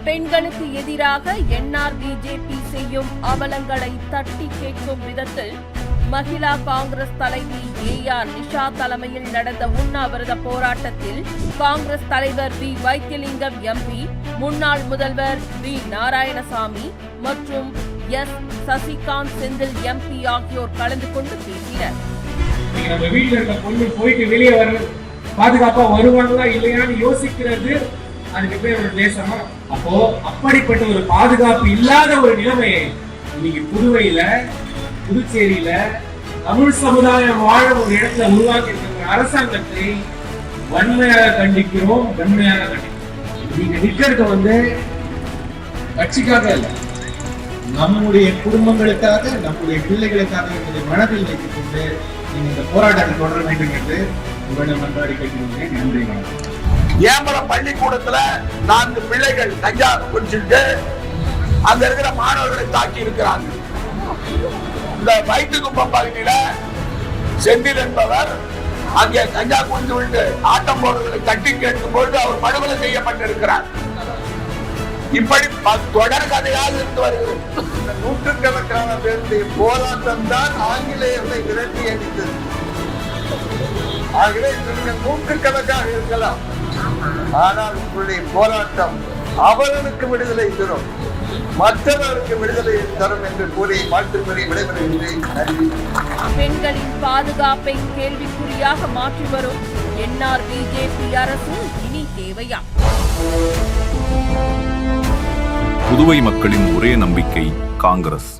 பெண்களுக்கு எதிராக NR BJP செய்யும் அவலங்களை தட்டி கேட்கும் விதத்தில் மகிழா காங்கிரஸ் தலைவி AR நிஷா தலைமையில் நடந்த உண்ணாவிரத போராட்டத்தில் காங்கிரஸ் தலைவர் வி வைத்தியலிங்கம் MP, முன்னாள் முதல்வர் வி நாராயணசாமி மற்றும் எஸ் சசிகாந்த் செந்தில் MP ஆகியோர் கலந்து கொண்டு பேசினர். நம்ம வீட்டுல இருக்க பொண்ணு போயிட்டு வெளியே வர பாதுகாப்பா வருவாங்களா இல்லையான்னு யோசிக்கிறது அதுக்கு பேர் ஒரு தேசமா? அப்போ அப்படிப்பட்ட ஒரு பாதுகாப்பு இல்லாத ஒரு நிலைமையை இன்னைக்கு புதுவையில, புதுச்சேரியில தமிழ் சமுதாயம் வாழ ஒரு இடத்துல உருவாக்கி இருக்கிற அரசாங்கத்தை வன்மையாக கண்டிக்கிறோம். நீங்க நிக்கிறது கட்சிக்காக இல்ல, நம்முடைய குடும்பங்களுக்காக, நம்முடைய பிள்ளைகளுக்காக என்பதை மனதில் வைத்துக் கொண்டு நீங்க இந்த போராட்டத்தை தொடர வேண்டும் என்று உங்களிடம் மன்றாடி கேட்கிறேன். நன்றி, வணக்கம். ஏம்பலம் பள்ளிக்கூடத்துல 4 பிள்ளைகள் கஞ்சா குடிச்சிட்டு அங்க இருக்கிற மாணவர்களை தாக்கி இருக்கிறாங்க. இந்த வயிற்றுக்குப்பம் பகுதியில செந்தில் என்பவர் அங்கே கஞ்சா குடித்து விட்டு ஆட்டம் போடுவதை தட்டி கேட்கும் பொழுது அவர் படுகொலை செய்யப்பட்டிருக்கிறார். இப்படி தொடர் கதையாக இருந்து வருகிறது. நூற்றுக்கணக்கான பேருடைய போராட்டம் தான் ஆங்கிலேயர்களை விரட்டி அடித்தது. ஆகவே நூற்றுக்கணக்காக இருக்கலாம், ஆனால் உங்களுடைய போராட்டம் அவர்களுக்கு விடுதலை தரும், மற்றவர்களுக்கு விடுதலை தரும் என்று கூறி வாழ்த்துக்களை விடைபெறுகின்றேன். பெண்களின் பாதுகாப்பை கேள்விக்குறியாக மாற்றி வரும் என்ஆர் பிஜேபி அரசு இனி தேவையா? புதுவை மக்களின் ஒரே நம்பிக்கை காங்கிரஸ்.